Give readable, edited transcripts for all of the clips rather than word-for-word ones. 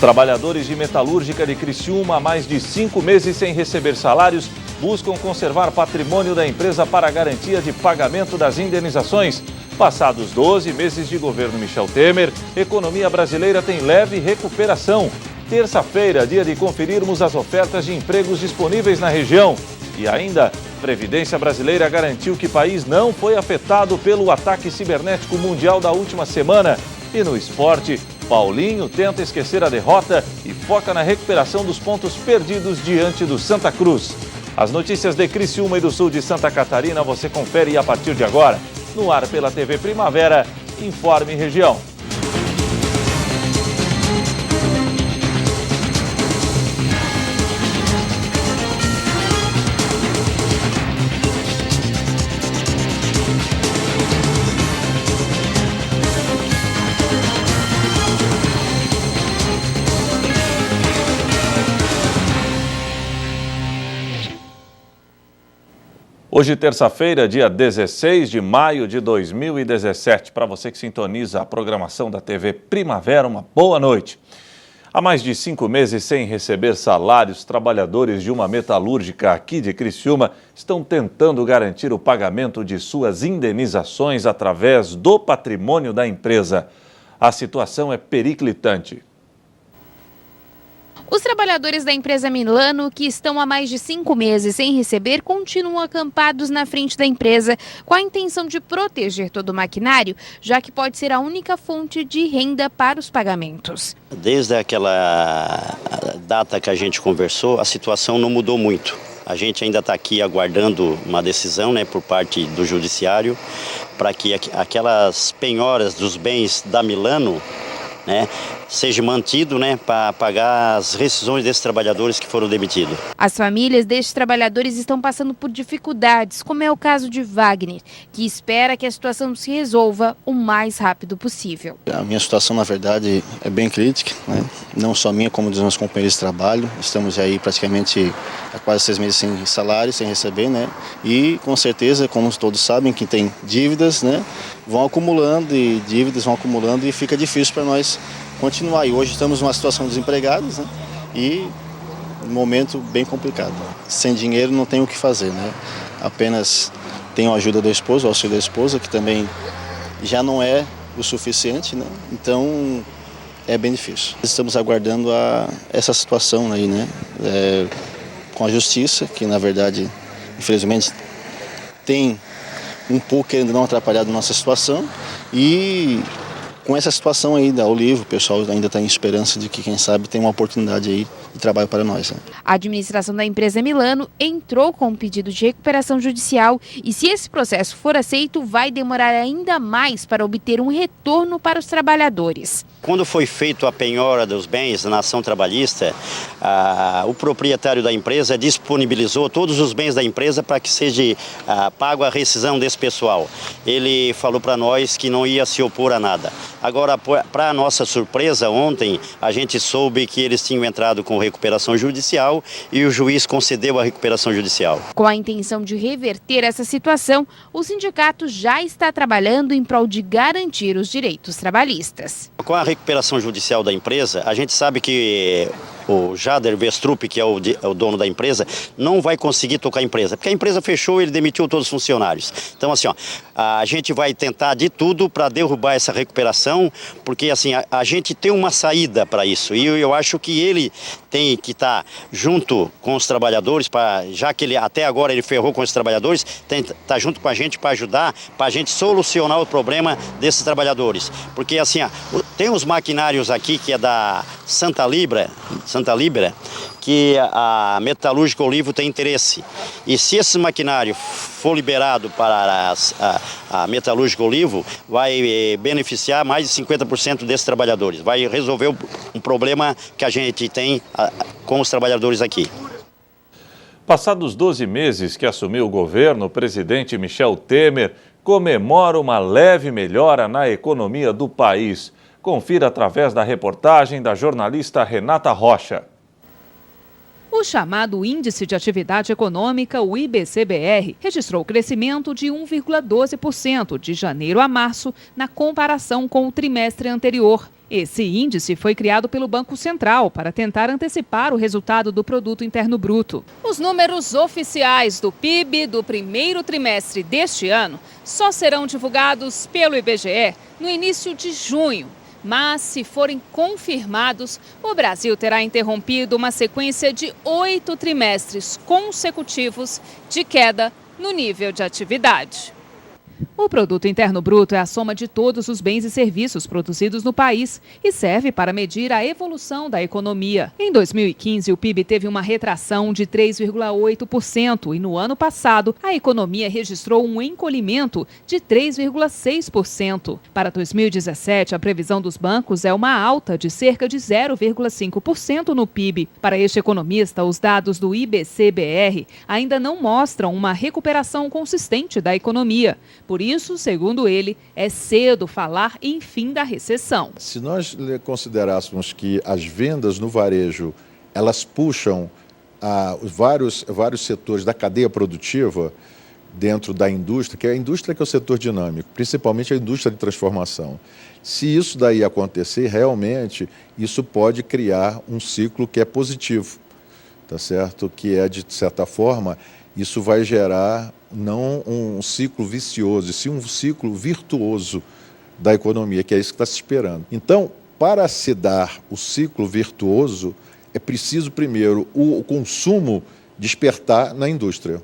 trabalhadores de metalúrgica de Criciúma, há mais de 5 meses sem receber salários, buscam conservar patrimônio da empresa para garantia de pagamento das indenizações. Passados 12 meses de governo Michel Temer, a economia brasileira tem leve recuperação. Terça-feira, dia de conferirmos as ofertas de empregos disponíveis na região. E ainda, Previdência Brasileira garantiu que o país não foi afetado pelo ataque cibernético mundial da última semana. E no esporte, Paulinho tenta esquecer a derrota e foca na recuperação dos pontos perdidos diante do Santa Cruz. As notícias de Criciúma e do sul de Santa Catarina você confere a partir de agora. No ar pela TV Primavera, Informe Região. Hoje, terça-feira, dia 16 de maio de 2017. Para você que sintoniza a programação da TV Primavera, uma boa noite. Há mais de 5 meses sem receber salários, trabalhadores de uma metalúrgica aqui de Criciúma estão tentando garantir o pagamento de suas indenizações através do patrimônio da empresa. A situação é periclitante. Os trabalhadores da empresa Milano, que estão há mais de 5 meses sem receber, continuam acampados na frente da empresa com a intenção de proteger todo o maquinário, já que pode ser a única fonte de renda para os pagamentos. Desde aquela data que a gente conversou, a situação não mudou muito. A gente ainda está aqui aguardando uma decisão, por parte do judiciário para que aquelas penhoras dos bens da Milano, seja mantido, para pagar as rescisões desses trabalhadores que foram demitidos. As famílias destes trabalhadores estão passando por dificuldades, como é o caso de Wagner, que espera que a situação se resolva o mais rápido possível. A minha situação, na verdade, é bem crítica, não só minha, como dos meus companheiros de trabalho. Estamos aí praticamente há quase 6 meses sem salário, sem receber, E com certeza, como todos sabem, que tem dívidas, vão acumulando e fica difícil para nós continuar. E hoje estamos numa situação de desempregados, e um momento bem complicado. Sem dinheiro não tem o que fazer, Apenas tenho a ajuda do esposo, o auxílio da esposa, que também já não é o suficiente, Então é bem difícil. Estamos aguardando essa situação aí, com a justiça, que na verdade, infelizmente, tem um pouco querendo não atrapalhar a nossa situação, e com essa situação aí da Olivo, o pessoal ainda está em esperança de que, quem sabe, tem uma oportunidade aí de trabalho para nós. A administração da empresa Milano entrou com um pedido de recuperação judicial e, se esse processo for aceito, vai demorar ainda mais para obter um retorno para os trabalhadores. Quando foi feita a penhora dos bens na ação trabalhista, o proprietário da empresa disponibilizou todos os bens da empresa para que seja pago a rescisão desse pessoal. Ele falou para nós que não ia se opor a nada. Agora, para a nossa surpresa, ontem a gente soube que eles tinham entrado com recuperação judicial e o juiz concedeu a recuperação judicial. Com a intenção de reverter essa situação, o sindicato já está trabalhando em prol de garantir os direitos trabalhistas. Com a recuperação judicial da empresa, a gente sabe que o Jader Vestrup, que é o dono da empresa, não vai conseguir tocar a empresa, porque a empresa fechou e ele demitiu todos os funcionários. Então, a gente vai tentar de tudo para derrubar essa recuperação, porque a gente tem uma saída para isso, e eu acho que ele tem que estar junto com os trabalhadores, já que ele até agora ele ferrou com os trabalhadores, tem que estar junto com a gente para ajudar, para a gente solucionar o problema desses trabalhadores. Porque tem uns maquinários aqui que é da Santa Libra, que a Metalúrgica Olivo tem interesse. E se esse maquinário for liberado para a Metalúrgica Olivo, vai beneficiar mais de 50% desses trabalhadores. Vai resolver um problema que a gente tem com os trabalhadores aqui. Passados 12 meses que assumiu o governo, o presidente Michel Temer comemora uma leve melhora na economia do país. Confira através da reportagem da jornalista Renata Rocha. O chamado Índice de Atividade Econômica, o IBC-BR, registrou crescimento de 1,12% de janeiro a março na comparação com o trimestre anterior. Esse índice foi criado pelo Banco Central para tentar antecipar o resultado do Produto Interno Bruto. Os números oficiais do PIB do primeiro trimestre deste ano só serão divulgados pelo IBGE no início de junho. Mas, se forem confirmados, o Brasil terá interrompido uma sequência de 8 trimestres consecutivos de queda no nível de atividade. O Produto Interno Bruto é a soma de todos os bens e serviços produzidos no país e serve para medir a evolução da economia. Em 2015, o PIB teve uma retração de 3,8% e no ano passado, a economia registrou um encolhimento de 3,6%. Para 2017, a previsão dos bancos é uma alta de cerca de 0,5% no PIB. Para este economista, os dados do IBC-BR ainda não mostram uma recuperação consistente da economia. Por isso, segundo ele, é cedo falar em fim da recessão. Se nós considerássemos que as vendas no varejo, elas puxam vários setores da cadeia produtiva dentro da indústria, que é a indústria que é o setor dinâmico, principalmente a indústria de transformação. Se isso daí acontecer, realmente, isso pode criar um ciclo que é positivo, tá certo? Que é, de certa forma, isso vai gerar não um ciclo vicioso, e sim um ciclo virtuoso da economia, que é isso que está se esperando. Então, para se dar o ciclo virtuoso, é preciso primeiro o consumo despertar na indústria.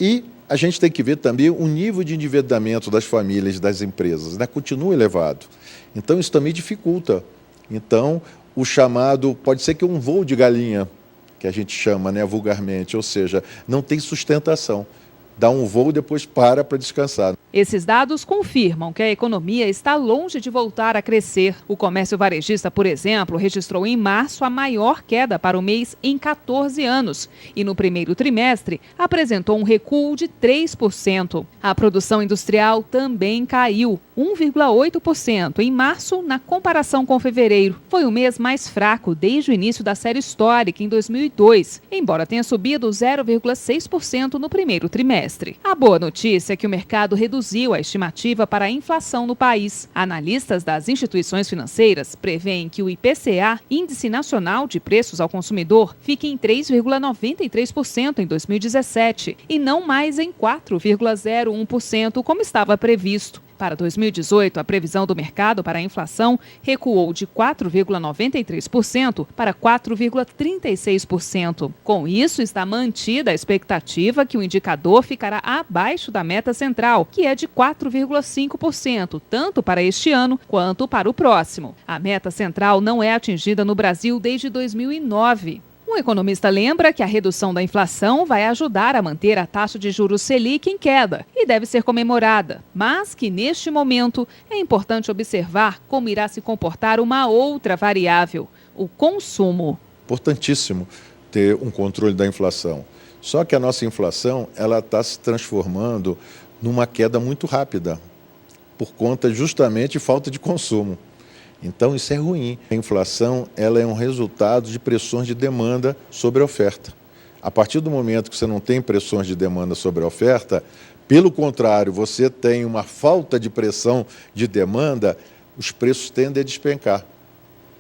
E a gente tem que ver também o nível de endividamento das famílias e das empresas, né? Continua elevado. Então, isso também dificulta. Então, o chamado, pode ser que um voo de galinha, que a gente chama, né, vulgarmente, ou seja, não tem sustentação. Dá um voo e depois para descansar. Esses dados confirmam que a economia está longe de voltar a crescer. O comércio varejista, por exemplo, registrou em março a maior queda para o mês em 14 anos e no primeiro trimestre apresentou um recuo de 3%. A produção industrial também caiu 1,8% em março na comparação com fevereiro. Foi o mês mais fraco desde o início da série histórica em 2002, embora tenha subido 0,6% no primeiro trimestre. A boa notícia é que o mercado reduziu a estimativa para a inflação no país. Analistas das instituições financeiras preveem que o IPCA, Índice Nacional de Preços ao Consumidor, fique em 3,93% em 2017 e não mais em 4,01%, como estava previsto. Para 2018, a previsão do mercado para a inflação recuou de 4,93% para 4,36%. Com isso, está mantida a expectativa que o indicador ficará abaixo da meta central, que é de 4,5%, tanto para este ano quanto para o próximo. A meta central não é atingida no Brasil desde 2009. O economista lembra que a redução da inflação vai ajudar a manter a taxa de juros Selic em queda e deve ser comemorada, mas que neste momento é importante observar como irá se comportar uma outra variável, o consumo. Importantíssimo ter um controle da inflação. Só que a nossa inflação ela está se transformando numa queda muito rápida, por conta justamente de falta de consumo. Então, isso é ruim. A inflação ela é um resultado de pressões de demanda sobre a oferta. A partir do momento que você não tem pressões de demanda sobre a oferta, pelo contrário, você tem uma falta de pressão de demanda, os preços tendem a despencar.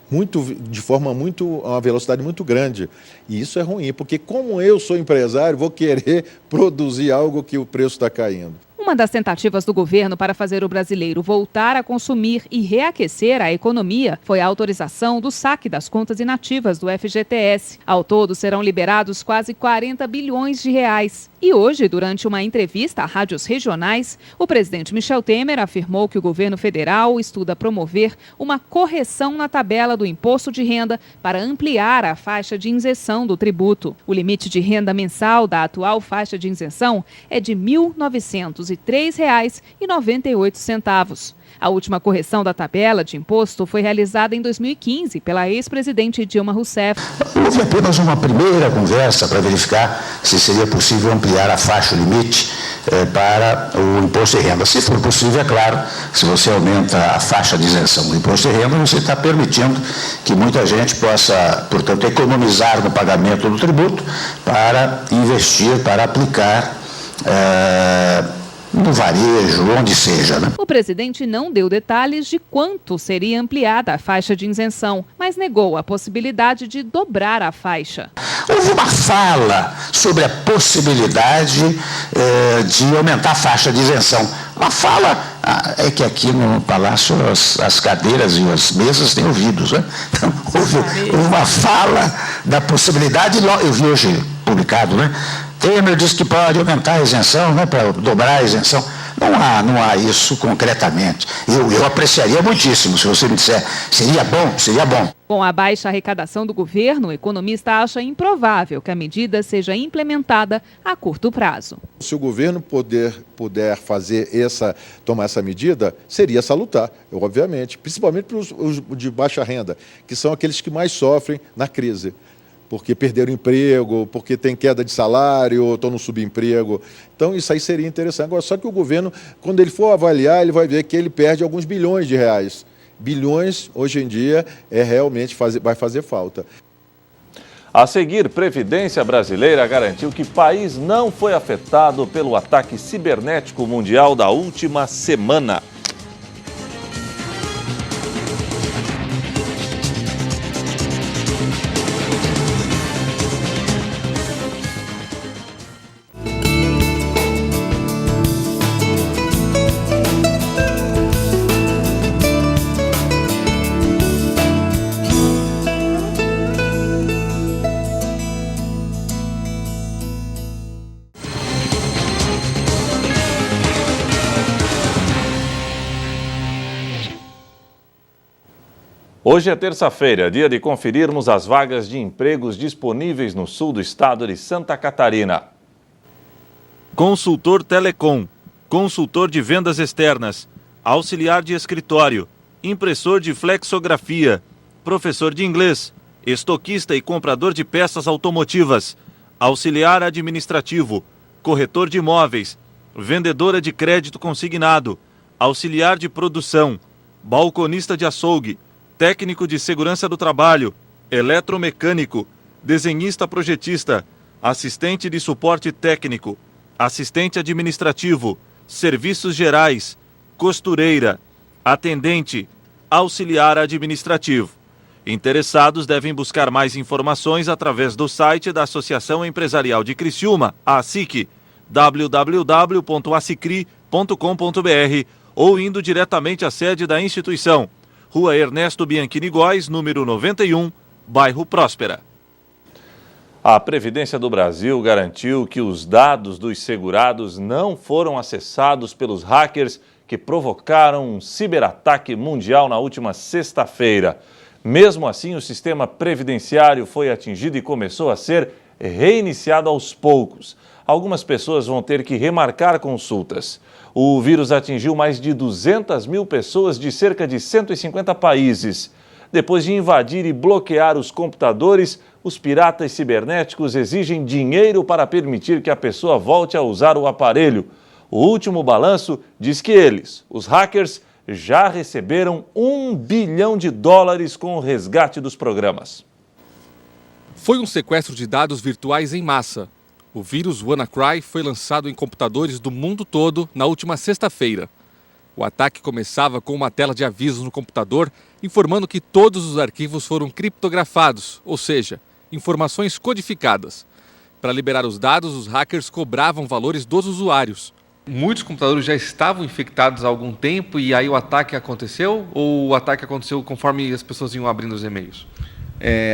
Uma velocidade muito grande. E isso é ruim, porque como eu sou empresário, vou querer produzir algo que o preço está caindo. Uma das tentativas do governo para fazer o brasileiro voltar a consumir e reaquecer a economia foi a autorização do saque das contas inativas do FGTS. Ao todo, serão liberados quase 40 bilhões de reais. E hoje, durante uma entrevista a rádios regionais, o presidente Michel Temer afirmou que o governo federal estuda promover uma correção na tabela do imposto de renda para ampliar a faixa de isenção do tributo. O limite de renda mensal da atual faixa de isenção é de R$ 1.903,98. A última correção da tabela de imposto foi realizada em 2015 pela ex-presidente Dilma Rousseff. Houve apenas uma primeira conversa para verificar se seria possível ampliar a faixa limite para o imposto de renda. Se for possível, é claro, se você aumenta a faixa de isenção do imposto de renda, você está permitindo que muita gente possa, portanto, economizar no pagamento do tributo para investir, para aplicar no varejo, onde seja, né? O presidente não deu detalhes de quanto seria ampliada a faixa de isenção, mas negou a possibilidade de dobrar a faixa. Houve uma fala sobre a possibilidade de aumentar a faixa de isenção. Uma fala é que aqui no Palácio as cadeiras e as mesas têm ouvidos, né? Então, houve uma fala da possibilidade, eu vi hoje publicado, né? Temer disse que pode aumentar a isenção, né, para dobrar a isenção. Não há isso concretamente. Eu apreciaria muitíssimo se você me disser, seria bom, seria bom. Com a baixa arrecadação do governo, o economista acha improvável que a medida seja implementada a curto prazo. Se o governo puder tomar essa medida, seria salutar, obviamente, principalmente para os de baixa renda, que são aqueles que mais sofrem na crise. Porque perderam emprego, porque tem queda de salário, estão no subemprego. Então, isso aí seria interessante. Agora, só que o governo, quando ele for avaliar, ele vai ver que ele perde alguns bilhões de reais. Bilhões, hoje em dia, realmente vai fazer falta. A seguir, Previdência Brasileira garantiu que o país não foi afetado pelo ataque cibernético mundial da última semana. Hoje é terça-feira, dia de conferirmos as vagas de empregos disponíveis no sul do estado de Santa Catarina. Consultor Telecom, consultor de vendas externas, auxiliar de escritório, impressor de flexografia, professor de inglês, estoquista e comprador de peças automotivas, auxiliar administrativo, corretor de imóveis, vendedora de crédito consignado, auxiliar de produção, balconista de açougue, técnico de segurança do trabalho, eletromecânico, desenhista projetista, assistente de suporte técnico, assistente administrativo, serviços gerais, costureira, atendente, auxiliar administrativo. Interessados devem buscar mais informações através do site da Associação Empresarial de Criciúma, a ASIC, www.acicri.com.br, ou indo diretamente à sede da instituição, Rua Ernesto Bianchini Góes, número 91, bairro Próspera. A Previdência do Brasil garantiu que os dados dos segurados não foram acessados pelos hackers que provocaram um ciberataque mundial na última sexta-feira. Mesmo assim, o sistema previdenciário foi atingido e começou a ser reiniciado aos poucos. Algumas pessoas vão ter que remarcar consultas. O vírus atingiu mais de 200 mil pessoas de cerca de 150 países. Depois de invadir e bloquear os computadores, os piratas cibernéticos exigem dinheiro para permitir que a pessoa volte a usar o aparelho. O último balanço diz que eles, os hackers, já receberam $1 bilhão com o resgate dos programas. Foi um sequestro de dados virtuais em massa. O vírus WannaCry foi lançado em computadores do mundo todo na última sexta-feira. O ataque começava com uma tela de avisos no computador informando que todos os arquivos foram criptografados, ou seja, informações codificadas. Para liberar os dados, os hackers cobravam valores dos usuários. Muitos computadores já estavam infectados há algum tempo e aí o ataque aconteceu? Ou o ataque aconteceu conforme as pessoas iam abrindo os e-mails?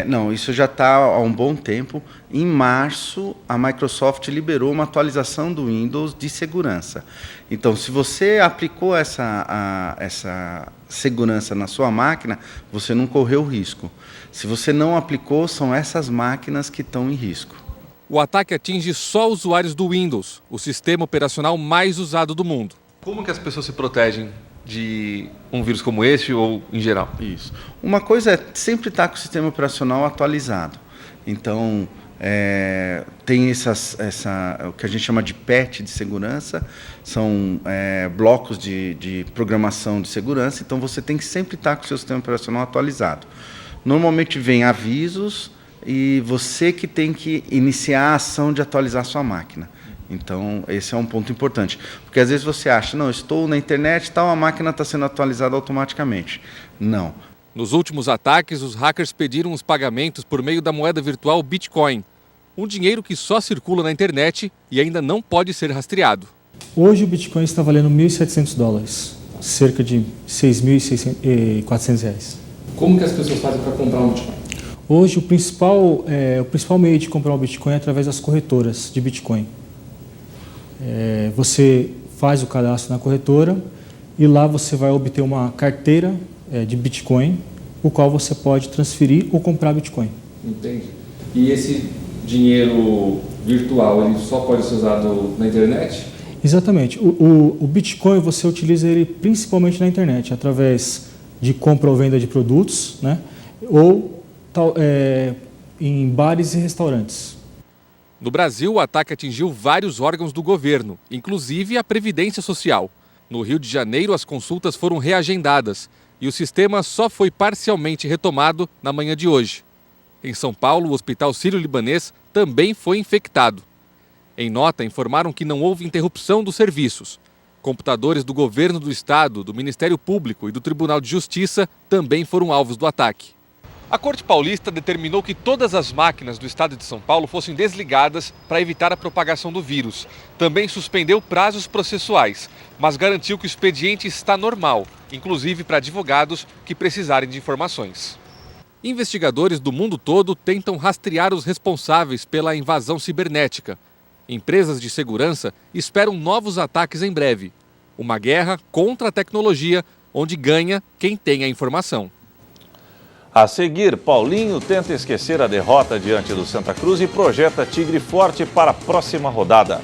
Não, isso já está há um bom tempo. Em março, a Microsoft liberou uma atualização do Windows de segurança. Então, se você aplicou essa segurança na sua máquina, você não correu risco. Se você não aplicou, são essas máquinas que estão em risco. O ataque atinge só usuários do Windows, o sistema operacional mais usado do mundo. Como que as pessoas se protegem de um vírus como esse ou em geral? Isso. Uma coisa é sempre estar com o sistema operacional atualizado. Então, tem o que a gente chama de patch de segurança, são blocos de programação de segurança, então você tem que sempre estar com o seu sistema operacional atualizado. Normalmente vem avisos e você que tem que iniciar a ação de atualizar a sua máquina. Então, esse é um ponto importante. Porque às vezes você acha, não, estou na internet, tal, a máquina está sendo atualizada automaticamente. Não. Nos últimos ataques, os hackers pediram os pagamentos por meio da moeda virtual Bitcoin, um dinheiro que só circula na internet e ainda não pode ser rastreado. Hoje o Bitcoin está valendo $1.700, cerca de R$6.400. Como que as pessoas fazem para comprar um Bitcoin? Hoje o principal meio de comprar um Bitcoin é através das corretoras de Bitcoin. Você faz o cadastro na corretora e lá você vai obter uma carteira de Bitcoin, o qual você pode transferir ou comprar Bitcoin. Entendi. E esse dinheiro virtual, ele só pode ser usado na internet? Exatamente. O Bitcoin você utiliza ele principalmente na internet, através de compra ou venda de produtos, né? Ou em bares e restaurantes. No Brasil, o ataque atingiu vários órgãos do governo, inclusive a Previdência Social. No Rio de Janeiro, as consultas foram reagendadas e o sistema só foi parcialmente retomado na manhã de hoje. Em São Paulo, o Hospital Sírio-Libanês também foi infectado. Em nota, informaram que não houve interrupção dos serviços. Computadores do governo do estado, do Ministério Público e do Tribunal de Justiça também foram alvos do ataque. A Corte Paulista determinou que todas as máquinas do estado de São Paulo fossem desligadas para evitar a propagação do vírus. Também suspendeu prazos processuais, mas garantiu que o expediente está normal, inclusive para advogados que precisarem de informações. Investigadores do mundo todo tentam rastrear os responsáveis pela invasão cibernética. Empresas de segurança esperam novos ataques em breve. Uma guerra contra a tecnologia, onde ganha quem tem a informação. A seguir, Paulinho tenta esquecer a derrota diante do Santa Cruz e projeta Tigre forte para a próxima rodada.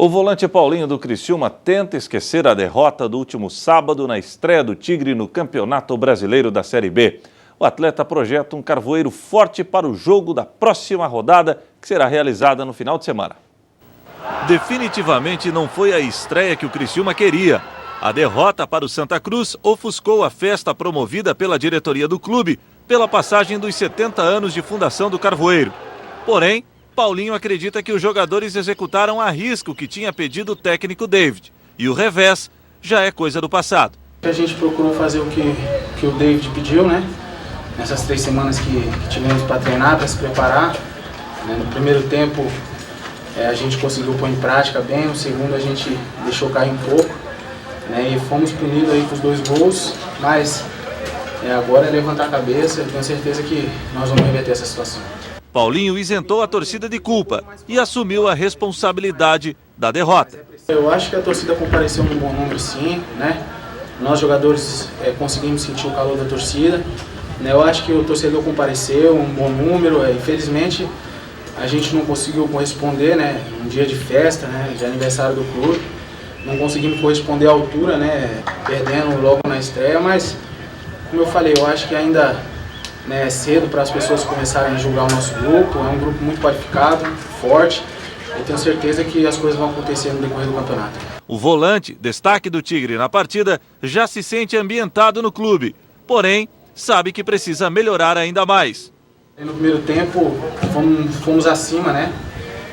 O volante Paulinho do Criciúma tenta esquecer a derrota do último sábado na estreia do Tigre no Campeonato Brasileiro da Série B. O atleta projeta um carvoeiro forte para o jogo da próxima rodada, que será realizada no final de semana. Definitivamente não foi a estreia que o Criciúma queria. A derrota para o Santa Cruz ofuscou a festa promovida pela diretoria do clube pela passagem dos 70 anos de fundação do Carvoeiro. Porém, Paulinho acredita que os jogadores executaram a risca o que tinha pedido o técnico David. E o revés já é coisa do passado. A gente procurou fazer o que o David pediu, né? Nessas 3 semanas que tivemos para treinar, para se preparar. No primeiro tempo a gente conseguiu pôr em prática bem, no segundo a gente deixou cair um pouco. E fomos punidos aí com os 2 gols, mas agora é levantar a cabeça, eu tenho certeza que nós vamos reverter essa situação. Paulinho isentou a torcida de culpa e assumiu a responsabilidade da derrota. Eu acho que a torcida compareceu num bom número, sim, né? Nós jogadores conseguimos sentir o calor da torcida. Eu acho que o torcedor compareceu, um bom número. Infelizmente, a gente não conseguiu corresponder, né? Um dia de festa, né? De aniversário do clube. Não conseguimos corresponder à altura, né? Perdendo logo na estreia, mas, como eu falei, eu acho que ainda é cedo para as pessoas começarem a julgar o nosso grupo. É um grupo muito qualificado, forte. Eu tenho certeza que as coisas vão acontecer no decorrer do campeonato. O volante, destaque do Tigre na partida, já se sente ambientado no clube. Porém, sabe que precisa melhorar ainda mais. No primeiro tempo fomos acima, né?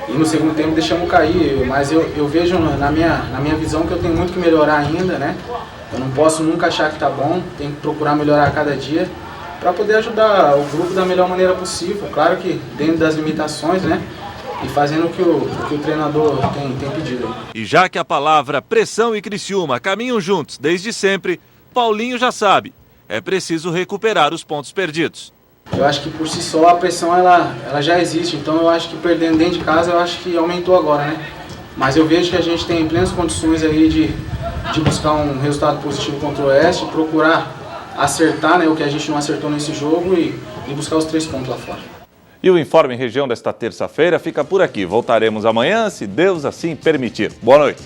E no segundo tempo deixamos cair. Mas eu vejo na minha visão que eu tenho muito que melhorar ainda, né? Eu não posso nunca achar que tá bom. Tenho que procurar melhorar a cada dia para poder ajudar o grupo da melhor maneira possível. Claro que dentro das limitações, né? E fazendo o que o treinador tem pedido. E já que a palavra pressão e Criciúma caminham juntos desde sempre, Paulinho já sabe é preciso recuperar os pontos perdidos. Eu acho que por si só a pressão ela já existe, então eu acho que perdendo dentro de casa, eu acho que aumentou agora, né? Mas eu vejo que a gente tem plenas condições aí de buscar um resultado positivo contra o Oeste, procurar acertar, né, o que a gente não acertou nesse jogo e buscar os 3 pontos lá fora. E o Informe Região desta terça-feira fica por aqui. Voltaremos amanhã, se Deus assim permitir. Boa noite.